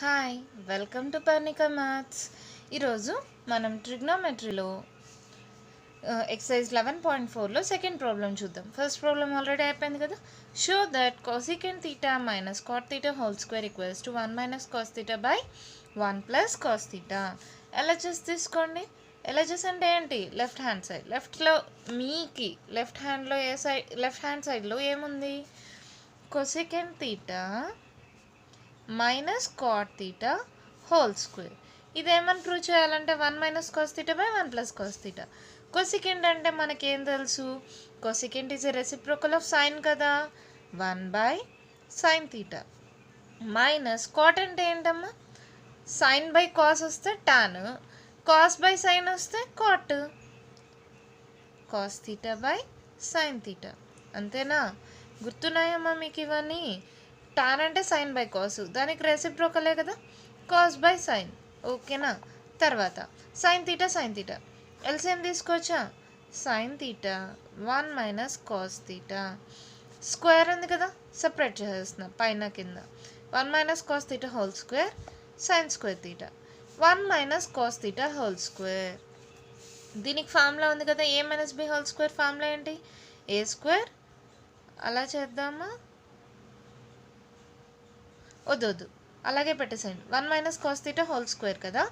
Hi welcome to Parnika maths. ఈరోజు మనం ట్రిగ్నోమెట్రీలో ఎక్సర్సైజ్ 11.4లో సెకండ్ ప్రాబ్లం చూద్దాం. ఫస్ట్ ప్రాబ్లం ఆల్రెడీ అయిపోయింది కదా. Show that cosecant theta minus cot theta whole square equals to 1 minus cos theta by 1 plus cos theta. LHS తీసుకోండి. LHS అంటే ఏంటి? Left hand side. లెఫ్ట్లో మీకి లెఫ్ట్ హ్యాండ్ సైడ్లో ఏముంది? Cosecant theta minus cot theta whole square. ఇదేమని prove చేయాలంటే 1 minus cos theta by 1 plus cos theta. Cosecant అంటే మనకేం తెలుసు? Cosecant is a reciprocal of sine కదా, 1 by sine theta. Minus cot అంటే ఏంటమ్మా? సైన్ బై కాస్ వస్తే టాన్, కాస్ బై సైన్ వస్తే cot, cos theta by sine theta. అంతేనా? గుర్తున్నాయమ్మా మీకు ఇవన్నీ? టాన్ అంటే సైన్ బై కాస్, దానికి రెసిప్రోకలే కదా, కాస్ బై సైన్. ఓకేనా? తర్వాత సైన్ థీటా ఎల్సిఎం తీసుకోవచ్చా? Sine theta 1 minus cos theta. Square ఉంది కదా, సపరేట్ చేసేస్తున్నా పైన కింద. 1 minus cos theta whole square sine square theta. 1 minus cos theta whole square. దీనికి ఫార్ములా ఉంది కదా, A minus B whole square. Formula ఏంటి? A square. అలా చేద్దామా? వద్దు, అలాగే పెట్టేసేయండి. 1 minus cos theta whole square కదా,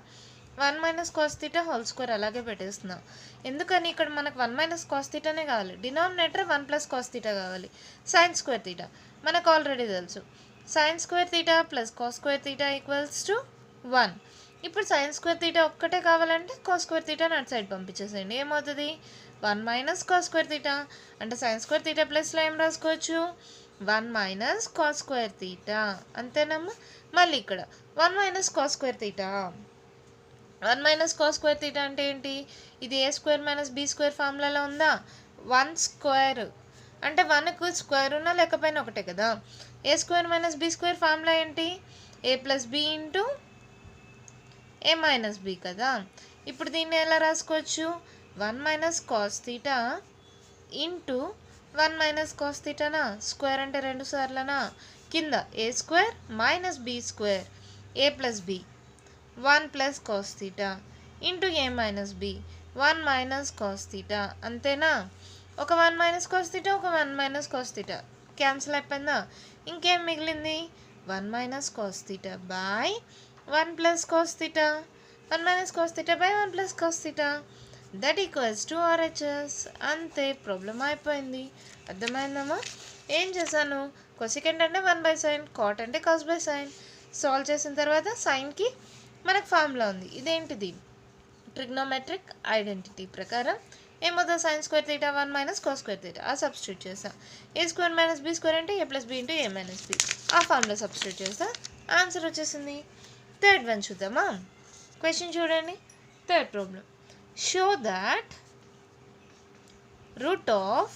1 minus cos theta whole square అలాగే పెట్టేస్తున్నా. ఎందుకని? ఇక్కడ మనకు 1 మైనస్ కాస్ థీటానే కావాలి, డినామినేటర్ 1 ప్లస్ కాస్ థీటా కావాలి. సైన్ స్క్వేర్ థీటా మనకు ఆల్రెడీ తెలుసు. Sign square theta plus cos square theta equals to 1. ఇప్పుడు సైన్ స్క్వేర్ థీటా ఒక్కటే కావాలంటే కాస్ స్క్వేర్ థీటాని అటు సైడ్ పంపించేసేయండి. ఏమవుతుంది? 1 మైనస్ కాస్ స్క్వేర్ థీటా అంటే సైన్ స్క్వేర్ థీటా ప్లస్లో ఏం రాసుకోవచ్చు? 1 మైనస్ కాస్ స్క్వేర్ థీటా. అంతేనమ్మా? మళ్ళీ ఇక్కడ 1 minus cos square theta. 1 minus cos square theta అంటే ఏంటి? ఇది ఏ స్క్వేర్ మైనస్ బి స్క్వేర్ ఫార్ములాలో ఉందా? 1 స్క్వేర్ అంటే 1కు స్క్వేర్ ఉన్నా లేకపోయినా ఒకటే కదా. A square minus B square formula ఏంటి? A plus B into A minus B కదా. ఇప్పుడు దీన్ని ఎలా రాసుకోవచ్చు? 1 minus cos theta into 1 minus cos థీటానా, స్క్వేర్ అంటే 2 సార్లనా, కింద A square minus B square A plus B 1 plus cos theta into A minus B 1 minus cos theta. అంతేనా? ఒక 1 మైనస్ కాస్ థీటా, ఒక 1 మైనస్ కాస్ థీటా క్యాన్సిల్ అయిపోయిందా? ఇంకేం మిగిలింది? 1 minus cos theta by 1 plus cos theta. 1 minus cos theta by 1 plus cos theta that equals to RHS. అంతే, problem అయిపోయింది. అర్థమైందమ్మా? ఏం చేశాను? కొసికెంట్ అంటే 1 బై సైన్, కాట్ అంటే కాస్ బై సైన్. సాల్వ్ చేసిన తర్వాత సైన్కి మనకు ఫార్ములా ఉంది. ఇదేంటిది? ట్రిగ్నోమెట్రిక్ ఐడెంటిటీ ప్రకారం ఏమవుతుంది? Sine square theta 1 minus cos square theta. ఆ సబ్స్టిట్యూట్ చేస్తా. A square minus B square అంటే A plus B into A minus B. ఆ ఫార్ములా సబ్స్టిట్యూట్ చేస్తా, ఆన్సర్ వచ్చేసింది. థర్డ్ వన్ చూద్దామా? క్వశ్చన్ చూడండి. Third problem. Show that root of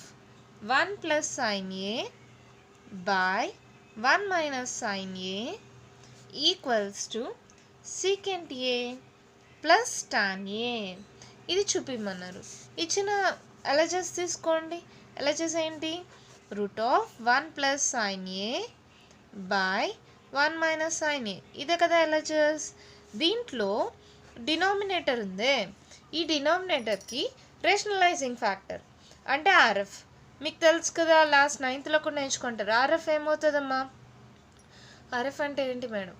1 plus sine A by 1 minus sine A equals to secant A plus tan A. ఇది చూపిమన్నారు. ఇచ్చిన LHS తీసుకోండి. LHS ఏంటి? Root of 1 plus sine A by 1 minus sine A. ఇదే కదా LHS. దీంట్లో denominator ఉందే, ఈ డినామినేటర్కి రేషనలైజింగ్ ఫ్యాక్టర్ అంటే ఆర్ఎఫ్. మీకు తెలుసు కదా, లాస్ట్ 9th కూడా నేర్చుకుంటారు. ఆర్ఎఫ్ ఏమవుతుందమ్మా? ఆర్ఎఫ్ అంటే ఏంటి మేడం?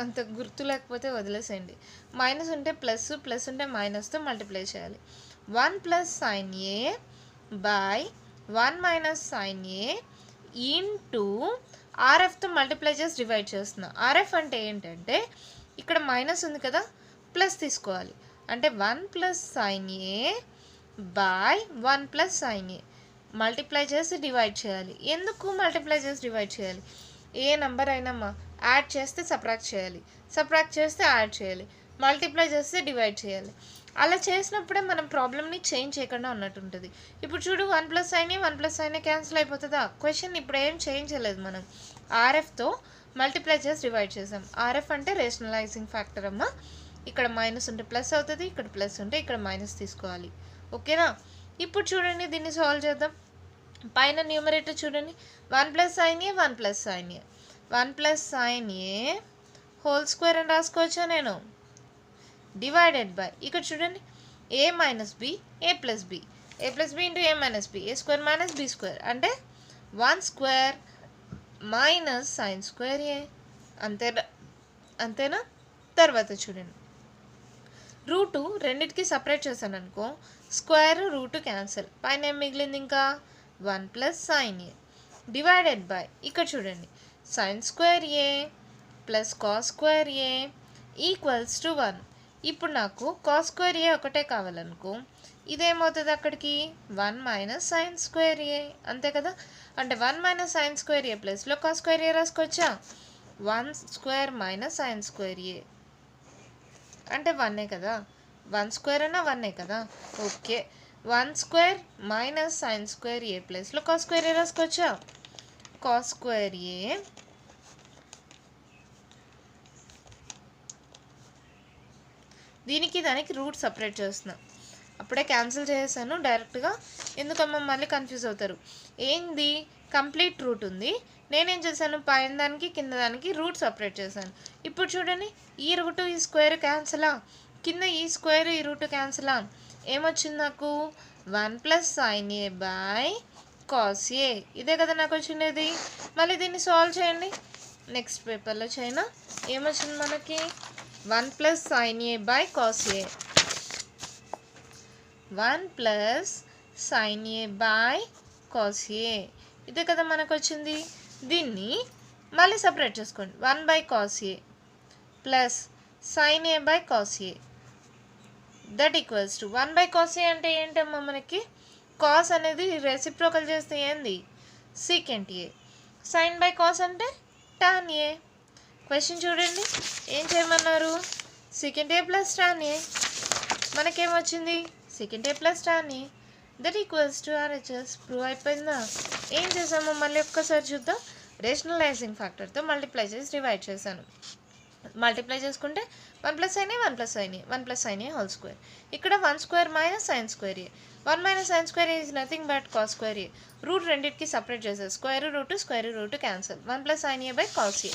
అంత గుర్తు లేకపోతే వదిలేసేయండి. మైనస్ ఉంటే ప్లస్, ప్లస్ ఉంటే మైనస్తో మల్టిప్లై చేయాలి. 1 plus sine A by 1 minus sine A into ఆర్ఎఫ్తో మల్టిప్లై చేసి డివైడ్ చేస్తున్నా. ఆర్ఎఫ్ అంటే ఏంటంటే ఇక్కడ మైనస్ ఉంది కదా, ప్లస్ తీసుకోవాలి. అంటే 1 plus sine A by 1 plus sine A multiply చేసి డివైడ్ చేయాలి. ఎందుకు మల్టిప్లై చేసి డివైడ్ చేయాలి? ఏ నెంబర్ అయినమ్మా యాడ్ చేస్తే సబ్ట్రాక్ట్ చేయాలి, సబ్ట్రాక్ట్ చేస్తే యాడ్ చేయాలి, మల్టిప్లై చేస్తే డివైడ్ చేయాలి. అలా చేసినప్పుడే మనం ప్రాబ్లమ్ని చేంజ్ చేయకుండా ఉన్నట్టు ఉంటుంది. ఇప్పుడు చూడు, 1 plus sine A 1 plus sine A cancel అయిపోతుందా? క్వశ్చన్ ఇప్పుడు ఏం చేంజ్ చేయలేదు మనం. ఆర్ఎఫ్తో మల్టిప్లై చేసి డివైడ్ చేసాం. ఆర్ఎఫ్ అంటే రేషనలైజింగ్ ఫ్యాక్టర్ అమ్మ. ఇక్కడ మైనస్ ఉంటే ప్లస్ అవుతుంది, ఇక్కడ ప్లస్ ఉంటే ఇక్కడ మైనస్ తీసుకోవాలి. ఓకేనా? ఇప్పుడు చూడండి, దీన్ని సాల్వ్ చేద్దాం. పైన న్యూమరేటర్ చూడండి. 1 plus sine A 1 plus sine A 1 plus sine A whole square అని రాసుకోవచ్చా నేను? డివైడెడ్ బై ఇక్కడ చూడండి ఏ minus B A plus B into A minus B A square minus B square అంటే 1 స్క్వేర్ మైనస్ సైన్ స్క్వేర్ ఏ. అంతేనా? తర్వాత చూడండి route రెండింటికి separate చేశాను అనుకో, స్క్వేర్ రూటు క్యాన్సిల్, పైన ఏం మిగిలింది ఇంకా 1 plus sine A divided by ఇక్కడ చూడండి sign square A plus cos square A equals to 1. ఇప్పుడు నాకు కాస్ స్క్వేర్ ఏ ఒకటే కావాలనుకో, ఇదేమవుతుంది అక్కడికి 1 మైనస్ సైన్ స్క్వేర్ ఏ, అంతే కదా? అంటే 1 మైనస్ సైన్ స్క్వేర్ ఏ ప్లస్లో కాస్ స్క్వేర్ ఏ రాసుకోవచ్చా? 1 square minus sine square A అంటే 1 కదా, 1 స్క్వేర్ అన్నా 1 కదా. Okay, 1 square minus sine square A ప్లస్లో కాస్ స్క్వేర్ ఏ రాసుకోవచ్చా? కాస్ స్క్వేర్ ఏ దీనికి దానికి రూట్ సపరేట్ చేస్తున్నా, అప్పుడే క్యాన్సిల్ చేసేసాను డైరెక్ట్గా, ఎందుకమ్మా మళ్ళీ కన్ఫ్యూజ్ అవుతారు. ఏంది కంప్లీట్ రూట్ ఉంది, నేనేం చేశాను పైన దానికి కింద దానికి రూట్ సపరేట్ చేశాను. ఇప్పుడు చూడండి ఈ రూటు ఈ స్క్వేర్ క్యాన్సిలా, కింద ఈ స్క్వేర్ ఈ రూటు క్యాన్సిలా, ఏమొచ్చింది నాకు 1 plus sine A by cos A, ఇదే కదా నాకు వచ్చినది. మళ్ళీ దీన్ని సాల్వ్ చేయండి, నెక్స్ట్ పేపర్లో చైనా ఏమొచ్చింది మనకి 1 plus sine A by cos A, 1 plus sine A by cos A, ఇదే కదా మనకు వచ్చింది. దీన్ని మళ్ళీ సపరేట్ చేసుకోండి, 1 by cos A plus sine A by cos A that equals to 1 by cos A అంటే ఏంటమ్మా మనకి కాస్ అనేది రెసిప్రోకల్ చేస్తే ఏంది secant A, sine by cos అంటే టాన్ ఏ. క్వశ్చన్ చూడండి ఏం చేయమన్నారు, secant A plus tan A, మనకేమొచ్చింది secant A plus tan A that equals to RHS. Prove అయిపోయిందా? ఏం చేసామో మళ్ళీ ఒక్కసారి చూద్దాం. రేషనలైజింగ్ ఫ్యాక్టర్తో మల్టిప్లై చేసి డివైడ్ చేశాను. మల్టిప్లై చేసుకుంటే 1 plus sine A 1 plus sine A 1 plus sine A whole square, ఇక్కడ 1 square minus sine square A, 1 minus sine square A is nothing but cos square A. Root రెండింటికి separate చేసేది, square root cancel, 1 plus sine A by cos A.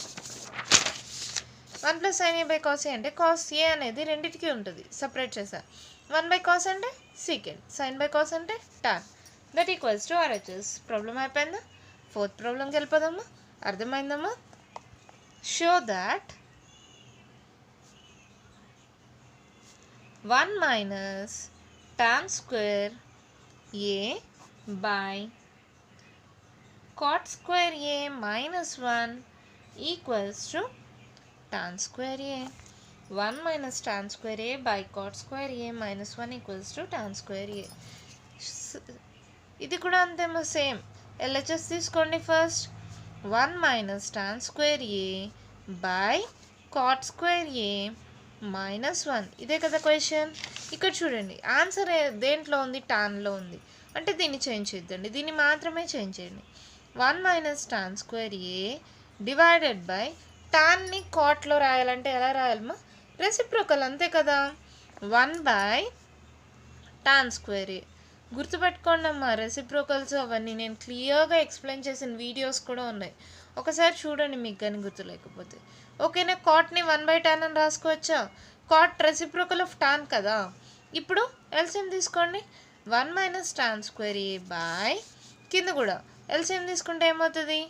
1 plus sine A by cos A అంటే cos A అనేది రెండింటికి ఉంటుంది, separate చేసా. 1 by cos అంటే secant, sine by cos అంటే tan, that equals to RHS. Problem అయిపోయిందా? 4th ప్రాబ్లంకి వెళ్ళిపోదామా? అర్థమైందమ్మా? Show that 1 minus tan square A by cot square A minus 1 equals to tan square A. 1 minus tan square A by cot square A minus 1 equals to tan square A. ఇది కూడా అంతేమో same. LHS తీసుకోండి first. 1 minus tan square A by cot square A minus 1, ఇదే కదా question. ఇక్కడ చూడండి answer దేంట్లో ఉంది, టాన్లో ఉంది, అంటే దీన్ని చేంజ్ చేద్దండి, దీన్ని మాత్రమే చేంజ్ చేయండి. 1 minus tan square A divided by టాన్ని కాట్లో రాయాలంటే ఎలా రాయాలమ్మా? రెసిప్రోకల్, అంతే కదా. 1 బై టాన్ స్క్వేర్ ఏ గుర్తుపెట్టుకోండి అమ్మా. రెసిప్రోకల్స్ అవన్నీ నేను క్లియర్గా ఎక్స్ప్లెయిన్ చేసిన వీడియోస్ కూడా ఉన్నాయి, ఒకసారి చూడండి మీకు కానీ గుర్తు లేకపోతే. ఓకేనా? కాట్ని 1 బై టాన్ అని రాసుకోవచ్చా? కాట్ రెసిప్రోకల్ ఆఫ్ టాన్ కదా. ఇప్పుడు ఎల్సిఎం తీసుకోండి. 1 minus tan square A by కింద కూడా ఎల్సిఎం తీసుకుంటే ఏమవుతుంది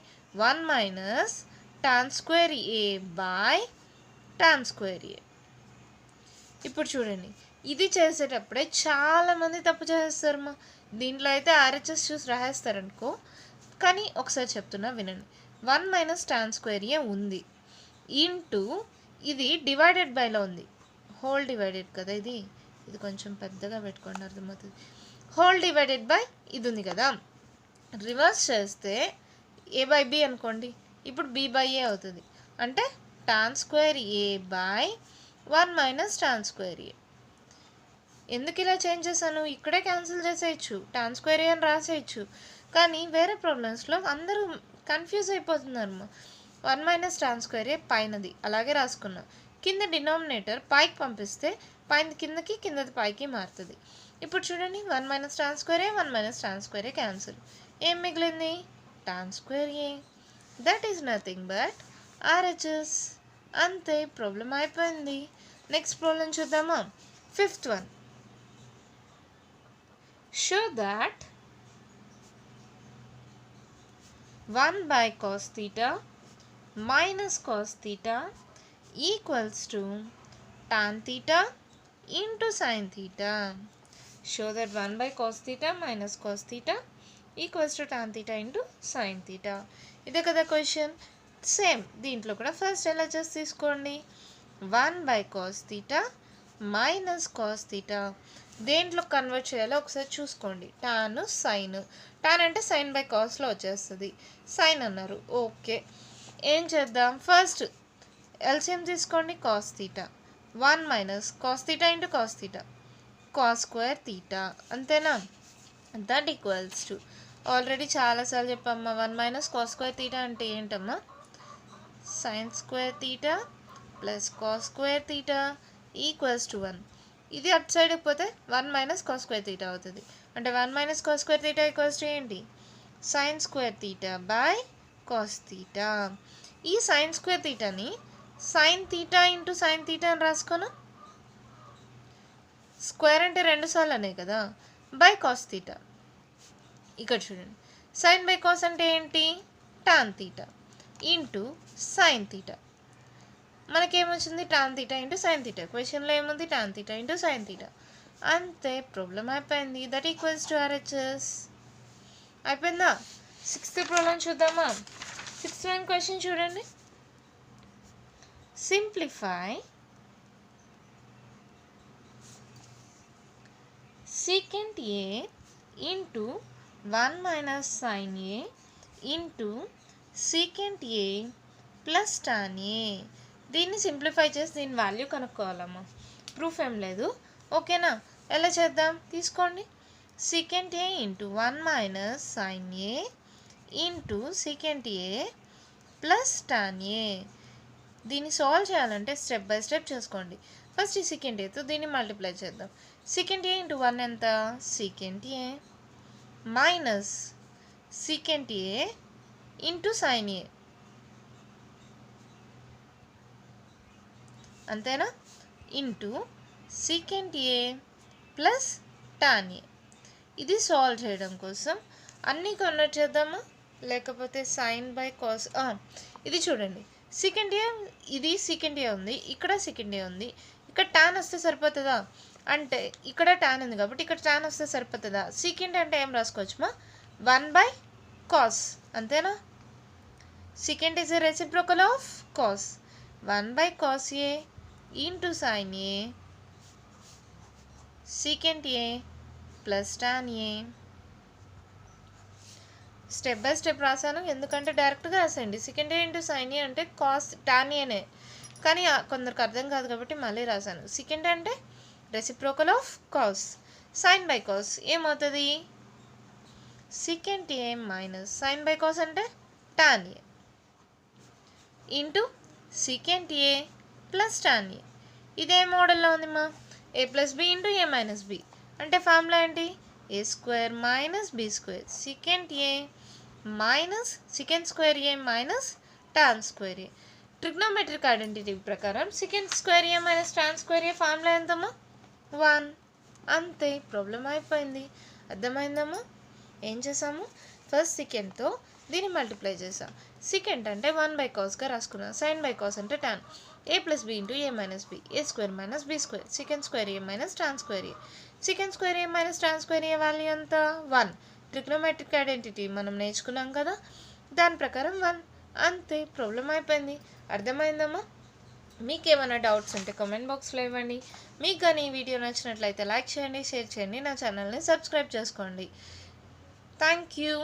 1 minus tan square A by tan square A. ఇప్పుడు చూడండి ఇది చేసేటప్పుడే చాలామంది తప్పు చేసేస్తారమ్మా. దీంట్లో అయితే ఆర్హెచ్ఎస్ చూసి రాసేస్తారనుకో, కానీ ఒకసారి చెప్తున్నా వినండి. 1 మైనస్ టాన్ స్క్వేర్ ఏ ఉంది ఇంటూ ఇది డివైడెడ్ బైలో ఉంది, హోల్ డివైడెడ్ కదా ఇది, ఇది కొంచెం పెద్దగా పెట్టుకోండి అర్థమవుతుంది. హోల్ డివైడెడ్ బై ఇది ఉంది కదా, రివర్స్ చేస్తే ఏ బై బి అనుకోండి, ఇప్పుడు బి బై ఏ అవుతుంది. అంటే tan square A by 1 minus tan square A. ఎందుకు ఇలా చేంజ్ చేశాను? ఇక్కడే క్యాన్సిల్ చేసేయచ్చు, టాన్ స్క్వేర్ ఏ అని రాసేయచ్చు, కానీ వేరే ప్రాబ్లమ్స్లో అందరూ కన్ఫ్యూజ్ అయిపోతున్నారు. 1 మైనస్ టాన్ స్క్వేర్ ఏ పైనది అలాగే రాసుకున్నా, కింద డినామినేటర్ పైకి పంపిస్తే పైన కిందకి కిందది పైకి మారుతుంది. ఇప్పుడు చూడండి 1 minus tan square A 1 minus tan square A cancel, ఏం మిగిలింది tan square A. That is nothing but RHS. అంతే, ప్రాబ్లం అయిపోయింది. నెక్స్ట్ ప్రాబ్లం చూద్దామా? Fifth one. Show that 1/cos theta minus cos theta equals to tan theta into sin theta. Show that 1/cos theta minus cos theta equals to tan theta into sin theta. ఇదే కదా question. Same దీంట్లో కూడా first ఎలా చేసి తీసుకోండి. 1/cos theta minus cos theta దేంట్లో convert చేయాలో ఒకసారి చూసుకోండి. టాన్ సైన్, టాన్ అంటే సైన్ బై కాస్లో వచ్చేస్తుంది. సైన్ అన్నారు, ఓకే. ఏం చేద్దాం, ఫస్ట్ ఎల్సిఎం తీసుకోండి. Cos theta 1 minus cos theta into cos theta, cos square theta, అంతేనా? దట్ ఈక్వల్స్ టు, ఆల్రెడీ చాలాసార్లు చెప్పమ్మా, 1 మైనస్ కాస్ స్క్వేర్ తీటా అంటే ఏంటమ్మా? Sign square theta plus cos square theta equals to 1. ఇది అటు సైడ్కి పోతే 1 మైనస్ కాస్ స్క్వేర్ తీటా అవుతుంది. అంటే 1 minus cos square theta equals to ఏంటి? Sine square theta by cos theta. ఈ సైన్ స్క్వేర్ తీటాని sine theta into sine theta అని రాసుకోను. స్క్వేర్ అంటే 2 సార్లు అనే కదా, బై కాస్ తీటా. ఇక్కడ చూడండి, సైన్ బై కాస్ అంటే ఏంటి? Tan theta into sine theta. మనకేమొచ్చింది? Tan theta into sine theta. క్వశ్చన్లో ఏముంది? Tan theta into sine theta. అంతే, ప్రాబ్లం అయిపోయింది. That equals to RHS. అయిపోయిందా? సిక్స్త్ ప్రాబ్లం చూద్దామా? సిక్స్త్ వన్ క్వశ్చన్ చూడండి. Simplify secant A into 1 minus sin A into secant A plus tan A. దీన్ని simplify చేసి దీని వాల్యూ కనుక్కోవాలమ్మా. ప్రూఫ్ ఏం లేదు, ఓకేనా? ఎలా చేద్దాం? తీసుకోండి. secant A into 1 minus sin A into secant A plus tan A. దీన్ని సాల్వ్ చేయాలంటే స్టెప్ బై స్టెప్ చేసుకోండి. ఫస్ట్ ఈ secant Aతో దీన్ని మల్టిప్లై చేద్దాం. secant A into 1 ఎంత? secant A minus secant A into sin A, అంతేనా? Into secant A plus tan A. ఇది solve చేయడం కోసం అన్నీ కన్వర్ట్ చేద్దామా, లేకపోతే సైన్ బై కాస్. ఇది చూడండి, secant A, ఇది secant A ఉంది, ఇక్కడ secant A ఉంది, ఇక్కడ tan వస్తే సరిపోతుందా? అంటే ఇక్కడ tan ఉంది కాబట్టి ఇక్కడ tan వస్తే సరిపోతుందా? secant అంటే ఏం రాసుకోవచ్చుమా? 1/cos, అంతేనా? secant is a reciprocal of cos. 1/cos A into sin A secant A plus tan A. Step by step రాశాను, ఎందుకంటే డైరెక్ట్గా రాసేయండి. secant A into sin A అంటే కాస్ tan Aనే, కానీ కొందరికి అర్థం కాదు కాబట్టి మళ్ళీ రాశాను. secant అంటే reciprocal of cos, sine by cos ఏమవుతుంది? secant A minus sine by cos అంటే tan A into secant A plus tan A. ఇదే మోడల్లో ఉందిమ్మా. A plus B into A minus B అంటే ఫార్ములా ఏంటి? A square minus B square. secant A minus secant square A minus tan square A. Trigonometric identity ప్రకారం secant square A minus tan square A formula ఎంతమ్మా? 1. అంతే, problem అయిపోయింది. అర్థమైందమ్మా? ఏం చేసాము? First secantతో దీన్ని మల్టిప్లై చేసాం. secant అంటే 1/cosగా రాసుకున్నాం. సైన్ బై కాస్ అంటే tan. A plus B into A minus B, A square minus B square, secant square A minus tan square A. secant square A minus tan square A value ఎంత? 1. Trigonometric identity మనం నేర్చుకున్నాం కదా, దాని ప్రకారం 1. అంతే, problem అయిపోయింది. అర్థమైందమ్మా? మీకు ఏమైనా డౌట్స్ ఉంటే కామెంట్ బాక్స్లో ఇవ్వండి. మీకు కానీ ఈ వీడియో నచ్చినట్లయితే లైక్ చేయండి, షేర్ చేయండి, నా ఛానల్ని సబ్స్క్రైబ్ చేసుకోండి. Thank you.